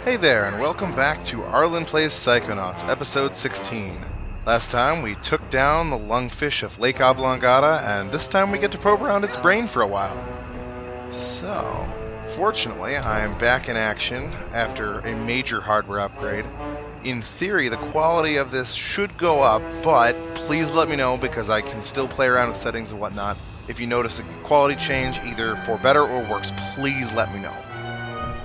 Hey there, and welcome back to Arlin Plays Psychonauts, episode 16. Last time we took down the lungfish of Lake Oblongata, and this time we get to probe around its brain for a while. So, fortunately, I am back in action after a major hardware upgrade. In theory, the quality of this should go up, but please let me know because I can still play around with settings and whatnot. If you notice a quality change, either for better or worse, please let me know.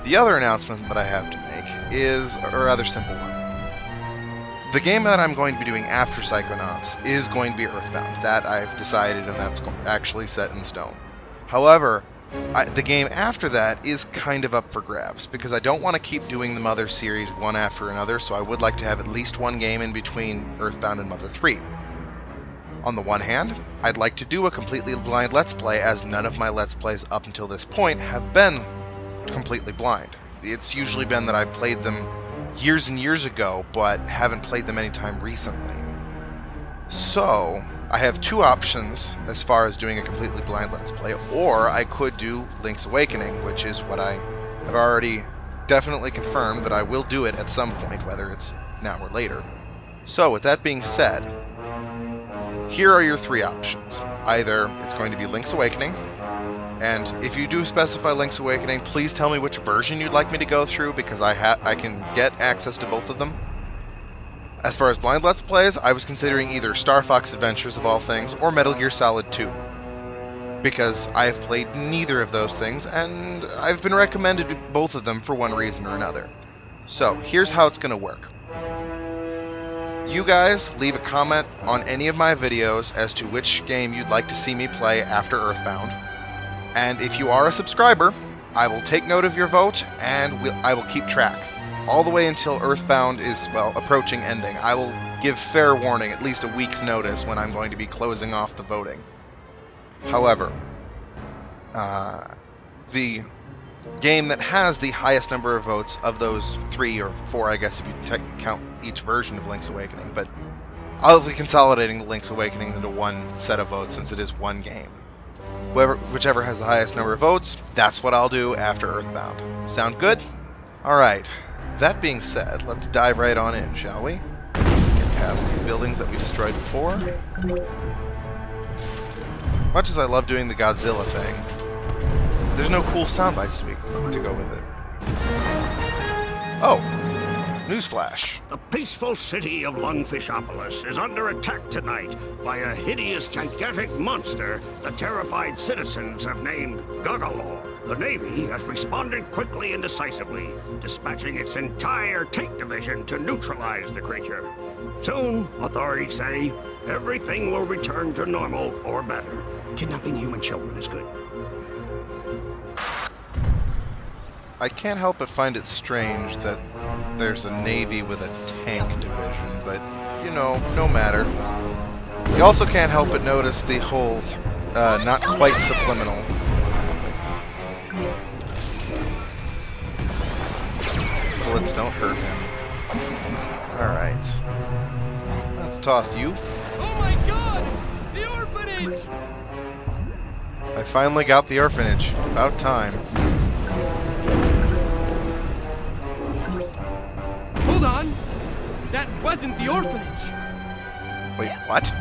The other announcement that I have to make is a rather simple one. The game that I'm going to be doing after Psychonauts is going to be Earthbound. That I've decided, and that's actually set in stone. However, the game after that is kind of up for grabs, because I don't want to keep doing the Mother series one after another, so I would like to have at least one game in between Earthbound and Mother 3. On the one hand, I'd like to do a completely blind Let's Play, as none of my Let's Plays up until this point have been completely blind. It's usually been that I've played them years and years ago, but haven't played them anytime recently. So, I have two options as far as doing a completely blind Let's Play, or I could do Link's Awakening, which is what I have already definitely confirmed that I will do it at some point, whether it's now or later. So, with that being said, here are your three options. Either it's going to be Link's Awakening, and if you do specify Link's Awakening, please tell me which version you'd like me to go through, because I can get access to both of them. As far as blind Let's Plays, I was considering either Star Fox Adventures of all things, or Metal Gear Solid 2. Because I have played neither of those things, and I've been recommended both of them for one reason or another. So, here's how it's going to work. You guys leave a comment on any of my videos as to which game you'd like to see me play after Earthbound. And if you are a subscriber, I will take note of your vote, and I will keep track. All the way until Earthbound is, well, approaching ending. I will give fair warning, at least a week's notice, when I'm going to be closing off the voting. However, the game that has the highest number of votes of those 3 or 4, I guess, if you count each version of Link's Awakening, but I'll be consolidating Link's Awakening into one set of votes since it is one game. Whichever has the highest number of votes, that's what I'll do after Earthbound. Sound good? Alright. That being said, let's dive right on in, shall we? Get past these buildings that we destroyed before. Much as I love doing the Godzilla thing, there's no cool sound bites to go with it. Oh! Newsflash. The peaceful city of Lungfishopolis is under attack tonight by a hideous, gigantic monster the terrified citizens have named Goggalor. The Navy has responded quickly and decisively, dispatching its entire tank division to neutralize the creature. Soon, authorities say, everything will return to normal or better. Kidnapping human children is good. I can't help but find it strange that there's a Navy with a tank division, but, you know, no matter. You also can't help but notice the whole, not quite subliminal. Bullets don't hurt him. Alright. Let's toss you. Oh my god! The orphanage! I finally got the orphanage. About time. Hold on! That wasn't the orphanage! Wait, what?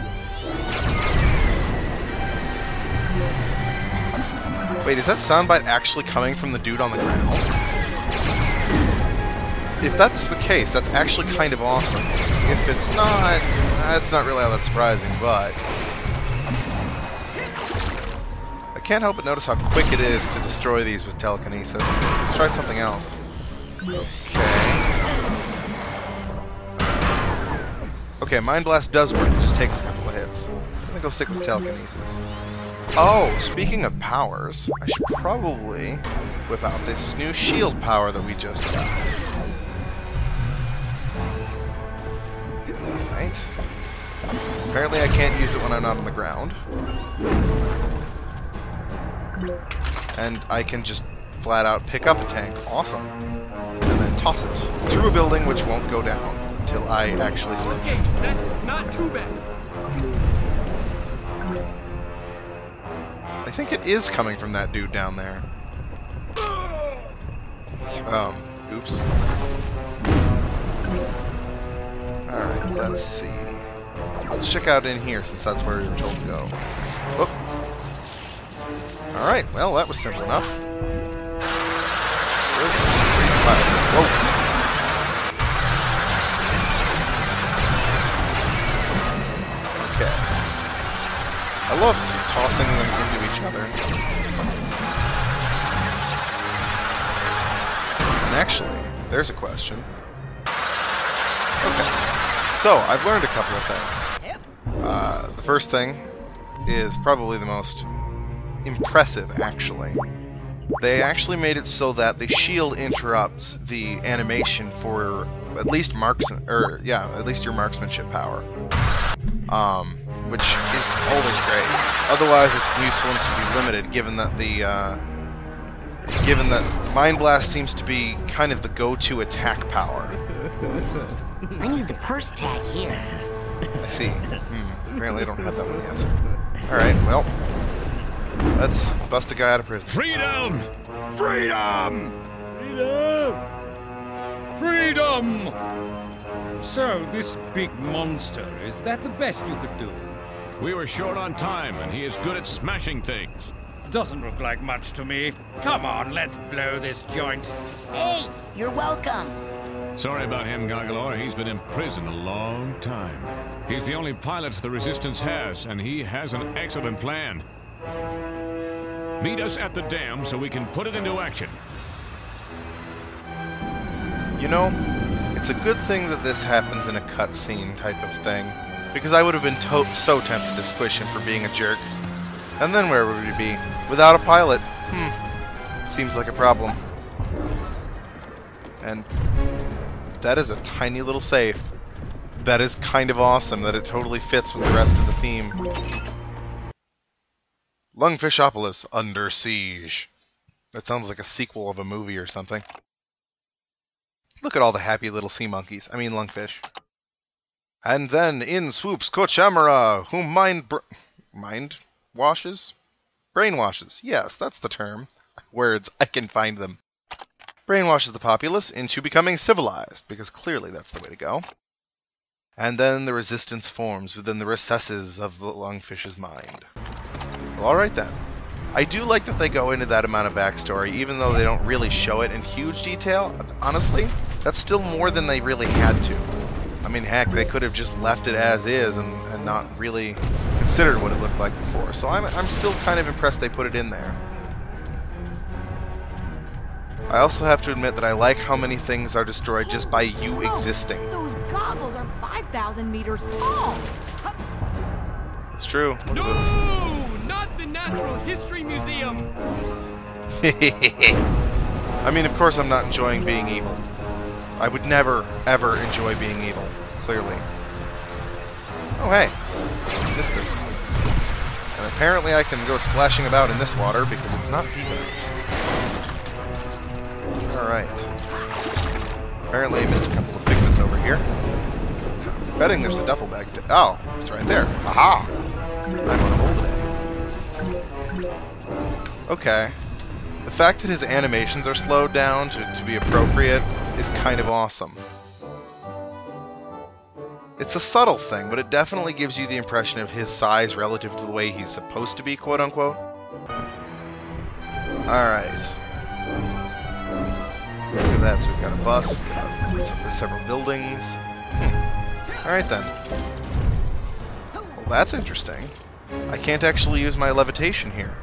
Wait, is that soundbite actually coming from the dude on the ground? If that's the case, that's actually kind of awesome. If it's not, that's not really all that surprising, but I can't help but notice how quick it is to destroy these with telekinesis. Let's try something else. Okay, Mind Blast does work, it just takes a couple of hits. I think I'll stick with telekinesis. Oh, speaking of powers, I should probably whip out this new shield power that we just got. Right. Apparently I can't use it when I'm not on the ground. And I can just flat out pick up a tank. Awesome. And then toss it through a building which won't go down until I actually smash it. Okay, that's not too bad. I think it is coming from that dude down there. Oops. Alright, let's see. Let's check out in here, since that's where we were told to go. Whoop. Alright, well, that was simple enough. Whoa. Okay. I love tossing them into each other. And actually, there's a question. Okay. So, I've learned a couple of things. The first thing is probably the most impressive, actually. They actually made it so that the shield interrupts the animation for at least at least your marksmanship power. Which is always great. Otherwise, its usefulness would be limited, given that Mind Blast seems to be kind of the go-to attack power. I need the purse tag here. I see. Apparently I don't have that one yet. Alright, well. Let's bust a guy out of prison. Freedom! Freedom! Freedom! So, this big monster, is that the best you could do? We were short on time, and he is good at smashing things. Doesn't look like much to me. Come on, let's blow this joint. Hey, you're welcome. Sorry about him, Gargalor. He's been in prison a long time. He's the only pilot the Resistance has, and he has an excellent plan. Meet us at the dam so we can put it into action. You know, it's a good thing that this happens in a cutscene type of thing, because I would have been so tempted to squish him for being a jerk. And then where would we be? Without a pilot? Seems like a problem. And that is a tiny little safe. That is kind of awesome that it totally fits with the rest of the theme. Lungfishopolis Under Siege. That sounds like a sequel of a movie or something. Look at all the happy little sea monkeys. I mean lungfish. And then in swoops Kochamara, who brainwashes. Yes, that's the term. Words, I can find them. Brainwashes the populace into becoming civilized, because clearly that's the way to go. And then the resistance forms within the recesses of the lungfish's mind. Well, alright then. I do like that they go into that amount of backstory, even though they don't really show it in huge detail. Honestly, that's still more than they really had to. I mean, heck, they could have just left it as is and not really considered what it looked like before. So I'm still kind of impressed they put it in there. I also have to admit that I like how many things are destroyed just by you existing. Those goggles are 5,000 meters tall. It's true. No! Not the Natural History Museum! I mean, of course I'm not enjoying being evil. I would never, ever enjoy being evil, clearly. Oh, hey. Missed this. And apparently I can go splashing about in this water because it's not deep enough. Alright. Apparently I missed a couple of pigments over here. I'm betting there's a duffel bag. Oh, it's right there. Aha! I'm on a roll today. Okay. The fact that his animations are slowed down to be appropriate is kind of awesome. It's a subtle thing, but it definitely gives you the impression of his size relative to the way he's supposed to be, quote-unquote. Alright. Look at that, so we've got a bus, we've got several buildings. Alright then. Well, that's interesting. I can't actually use my levitation here.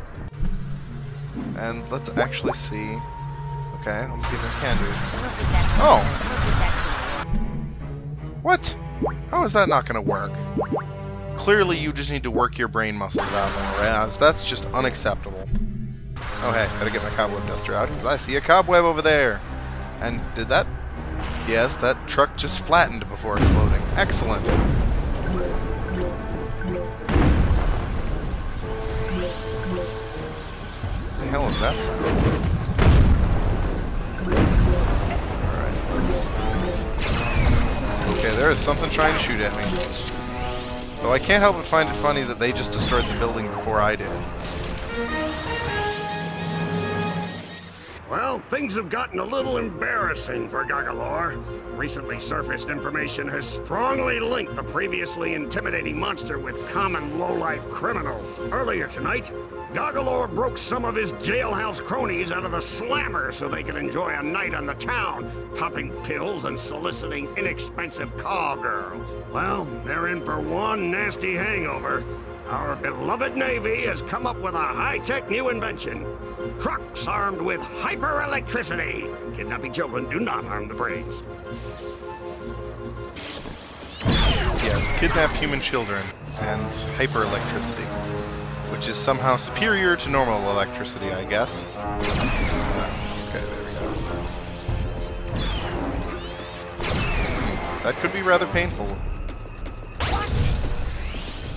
And let's actually see. Okay, let's see if I can do it. Oh! What? How is that not going to work? Clearly you just need to work your brain muscles out more, Raz. That's just unacceptable. Oh hey, gotta get my cobweb duster out, because I see a cobweb over there! And did that? Yes, that truck just flattened before exploding. Excellent! What the hell is that sound? Alright, let's... Okay, there is something trying to shoot at me. Though I can't help but find it funny that they just destroyed the building before I did. Well, things have gotten a little embarrassing for Gagalore. Recently surfaced information has strongly linked the previously intimidating monster with common low-life criminals. Earlier tonight, Gagalore broke some of his jailhouse cronies out of the slammer so they could enjoy a night on the town, popping pills and soliciting inexpensive call girls. Well, they're in for one nasty hangover. Our beloved Navy has come up with a high-tech new invention. Trucks armed with hyper-electricity. Kidnapping children do not harm the brains. Yes, kidnap human children and hyper-electricity, which is somehow superior to normal electricity, I guess. Okay, there we go. That could be rather painful.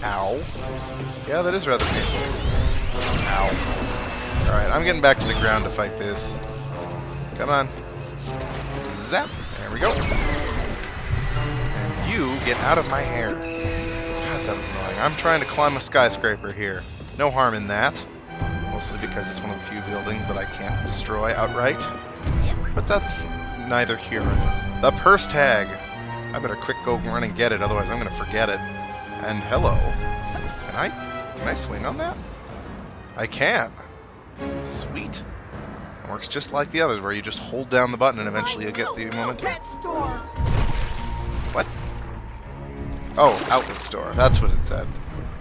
Ow. Yeah, that is rather painful. Ow. Alright, I'm getting back to the ground to fight this. Come on. Zap. There we go. And you get out of my hair. God, that was annoying. I'm trying to climb a skyscraper here. No harm in that. Mostly because it's one of the few buildings that I can't destroy outright. But that's neither here nor there. The purse tag. I better quick go run and get it, otherwise I'm going to forget it. And hello. Can I swing on that? I can. Sweet. It works just like the others, where you just hold down the button and eventually you'll get the momentum. Pet store. What? Oh, outlet store. That's what it said.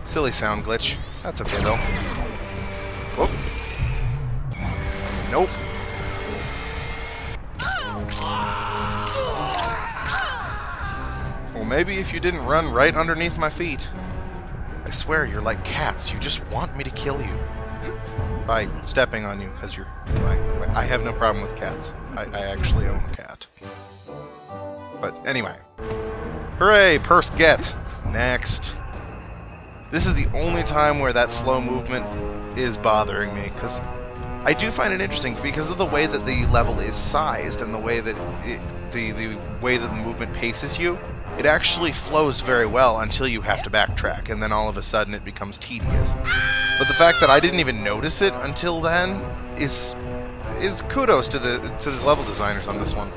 Silly sound glitch. That's okay though. Whoop. Nope. Well, maybe if you didn't run right underneath my feet. I swear, you're like cats. You just want me to kill you. By stepping on you, because you're... I have no problem with cats. I actually own a cat. But anyway. Hooray! Purse get! Next. This is the only time where that slow movement is bothering me, because I do find it interesting because of the way that the level is sized and the way that the way that the movement paces you. It actually flows very well until you have to backtrack, and then all of a sudden it becomes tedious. But the fact that I didn't even notice it until then is kudos to the level designers on this one.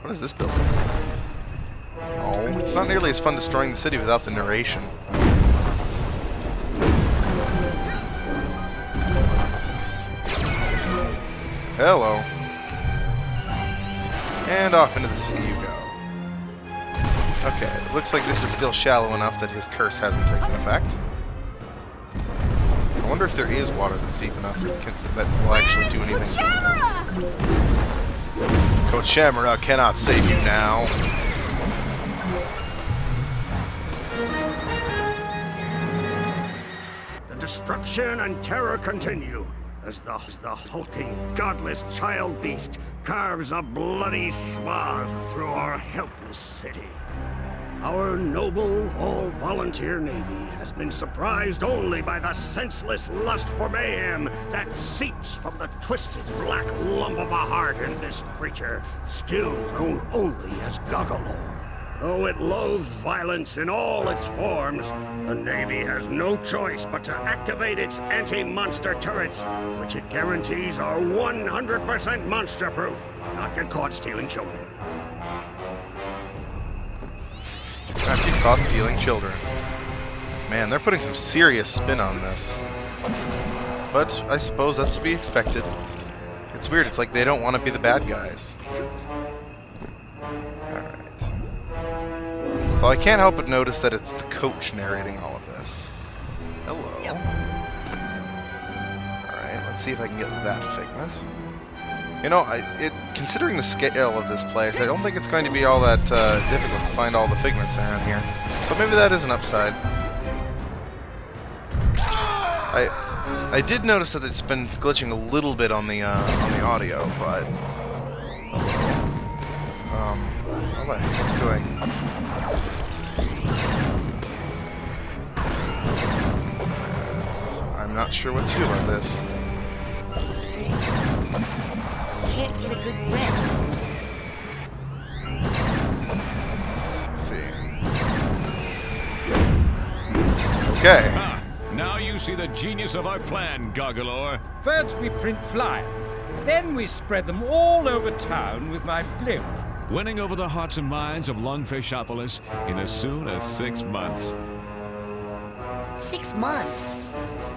What is this building? Oh, it's not nearly as fun destroying the city without the narration. Hello. And off into the sea you go. Okay, looks like this is still shallow enough that his curse hasn't taken effect. I wonder if there is water that's deep enough that will actually do anything. Coach Shamara cannot save you now. The destruction and terror continue as the hulking, godless child beast carves a bloody swath through our helpless city. Our noble, all-volunteer Navy has been surprised only by the senseless lust for mayhem that seeps from the twisted black lump of a heart in this creature, still known only as Gagalore. Though it loathes violence in all its forms, the Navy has no choice but to activate its anti-monster turrets, which it guarantees are 100% monster-proof, not get caught stealing children. Not get caught stealing children. Man, they're putting some serious spin on this. But I suppose that's to be expected. It's weird, it's like they don't want to be the bad guys. Alright. Well, I can't help but notice that it's the coach narrating all of this. Hello. Alright, let's see if I can get that figment. You know, considering the scale of this place, I don't think it's going to be all that difficult to find all the figments around here. So maybe that is an upside. I did notice that it's been glitching a little bit on the audio, but what the heck am I doing? I'm not sure what to do about this. Can't get a good grip. Let's see. Okay. Now you see the genius of our plan, Goggalor. First we print flyers, then we spread them all over town with my blimp. Winning over the hearts and minds of Lungfishopolis in as soon as 6 months. 6 months?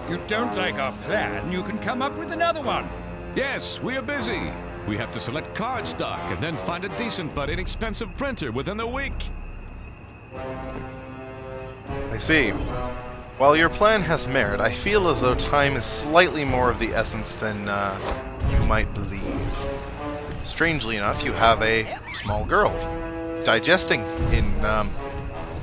You don't like our plan, you can come up with another one. Yes, we are busy. We have to select card stock and then find a decent but inexpensive printer within a week. I see. While your plan has merit, I feel as though time is slightly more of the essence than you might believe. Strangely enough, you have a small girl digesting in,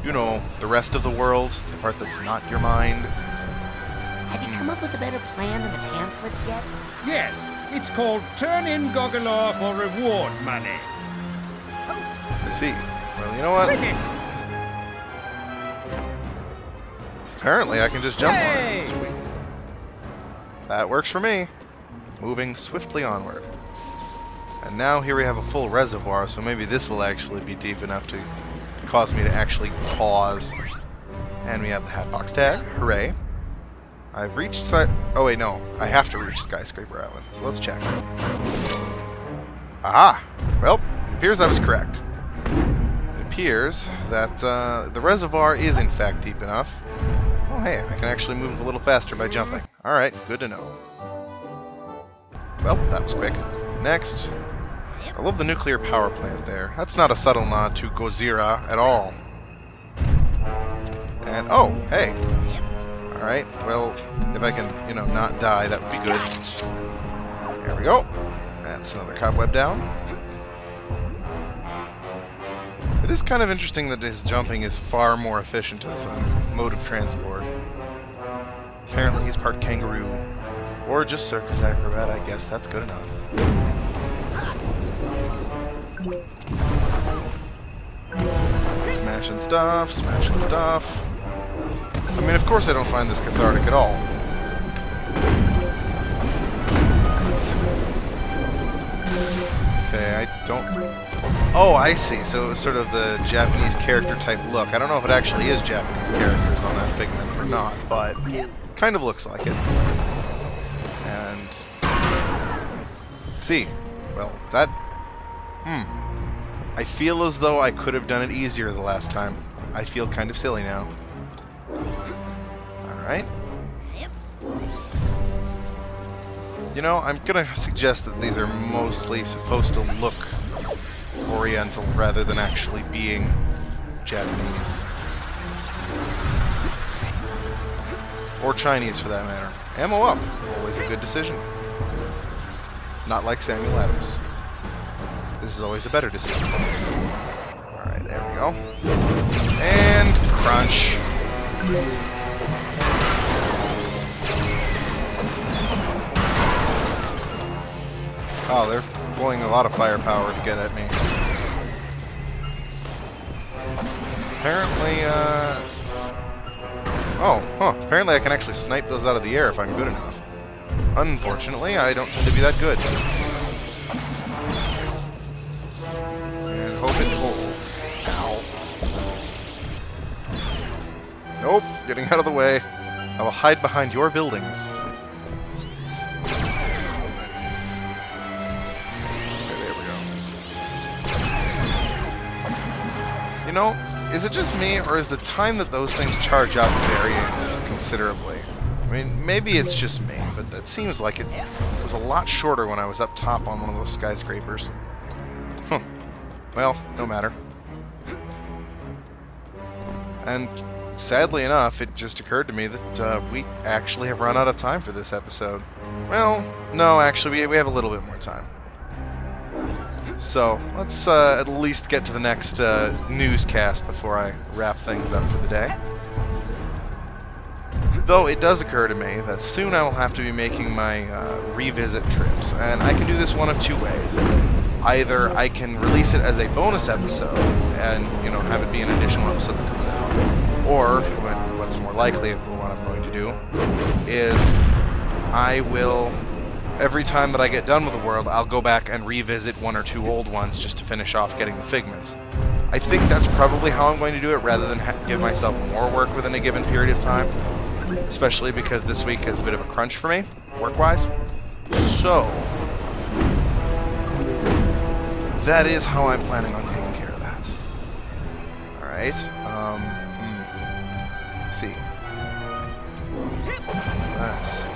you know, the rest of the world, the part that's not your mind. Have you come up with a better plan than the pamphlets yet? Yes, it's called Turn in Goggalor for reward money. I see. Well, you know what? Bring it! Apparently I can just jump on Yay! it. Sweet. That works for me. Moving swiftly onward. And now here we have a full reservoir, so maybe this will actually be deep enough to cause me to actually pause. And we have the Hatbox tag. Hooray. I've reached oh wait, no. I have to reach Skyscraper Island. So let's check. Aha! Well, it appears I was correct. It appears that the reservoir is in fact deep enough. Oh hey, I can actually move a little faster by jumping. Alright, good to know. Well, that was quick. Next. I love the nuclear power plant there. That's not a subtle nod to Gozira at all. And, oh, hey. Alright, well, if I can, you know, not die, that would be good. There we go. That's another cobweb down. It is kind of interesting that his jumping is far more efficient as a mode of transport. Apparently he's part kangaroo. Or just circus acrobat, I guess that's good enough. Smashing stuff, smashing stuff. I mean, of course I don't find this cathartic at all. Okay, I don't... Oh, I see. So it was sort of the Japanese character type look. I don't know if it actually is Japanese characters on that figment or not, but kind of looks like it. And... see. Well, that... I feel as though I could have done it easier the last time. I feel kind of silly now. Alright. You know, I'm gonna suggest that these are mostly supposed to look Oriental rather than actually being Japanese. Or Chinese for that matter. Ammo up. Always a good decision. Not like Samuel Adams. This is always a better decision. Alright, there we go. And crunch. Oh, they're blowing a lot of firepower to get at me. Apparently, apparently I can actually snipe those out of the air if I'm good enough. Unfortunately, I don't tend to be that good. And hope it holds. Ow. Nope, getting out of the way. I will hide behind your buildings. You know, is it just me, or is the time that those things charge up varying considerably? I mean, maybe it's just me, but it seems like it was a lot shorter when I was up top on one of those skyscrapers. Huh. Well, no matter. And sadly enough, it just occurred to me that we actually have run out of time for this episode. Well, no, actually, we have a little bit more time. So, let's at least get to the next newscast before I wrap things up for the day. Though it does occur to me that soon I will have to be making my revisit trips, and I can do this one of two ways. Either I can release it as a bonus episode, and, you know, have it be an additional episode that comes out. Or, what's more likely, what I'm going to do, is I will... every time that I get done with the world, I'll go back and revisit one or two old ones just to finish off getting the figments. I think that's probably how I'm going to do it, rather than give myself more work within a given period of time. especially because this week is a bit of a crunch for me, work-wise. So, that is how I'm planning on taking care of that. Alright, let's see. Let's see.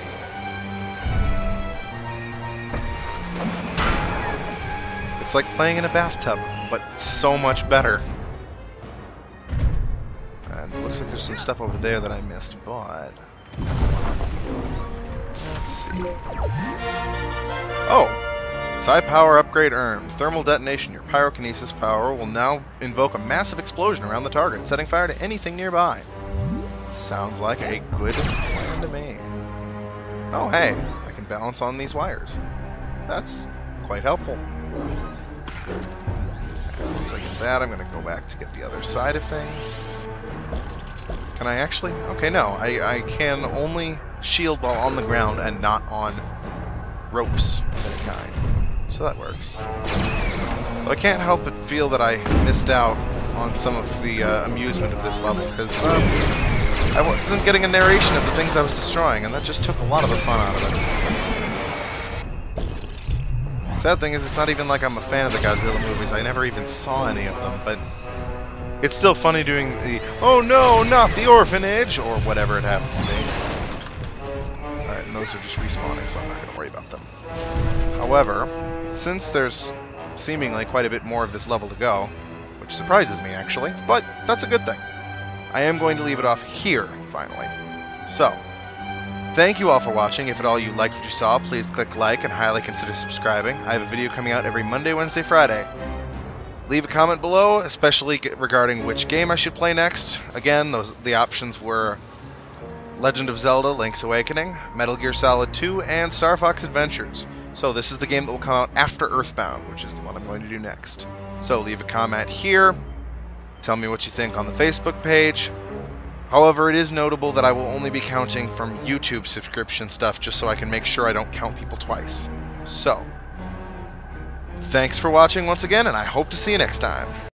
It's like playing in a bathtub, but so much better. And it looks like there's some stuff over there that I missed, but... let's see. Oh! Psi power upgrade earned. Thermal detonation. Your pyrokinesis power will now invoke a massive explosion around the target, setting fire to anything nearby. Sounds like a good plan to me. Oh, hey, I can balance on these wires. That's quite helpful. Once I get that, I'm going to go back to get the other side of things. Can I actually? Okay, no. I can only shield while on the ground and not on ropes of any kind. So that works. But I can't help but feel that I missed out on some of the amusement of this level, because I wasn't getting a narration of the things I was destroying, and that just took a lot of the fun out of it. Sad thing is, it's not even like I'm a fan of the Godzilla movies. I never even saw any of them, but it's still funny doing the, oh no, not the orphanage, or whatever it happens to be. Alright, and those are just respawning, so I'm not going to worry about them. However, since there's seemingly quite a bit more of this level to go, which surprises me actually, but that's a good thing, I am going to leave it off here, finally. So, thank you all for watching. If at all you liked what you saw, please click like and highly consider subscribing. I have a video coming out every Monday, Wednesday, Friday. Leave a comment below, especially regarding which game I should play next. Again, the options were Legend of Zelda: Link's Awakening, Metal Gear Solid 2, and Star Fox Adventures. So this is the game that will come out after Earthbound, which is the one I'm going to do next. So leave a comment here. Tell me what you think on the Facebook page. However, it is notable that I will only be counting from YouTube subscription stuff, just so I can make sure I don't count people twice. So, thanks for watching once again, and I hope to see you next time.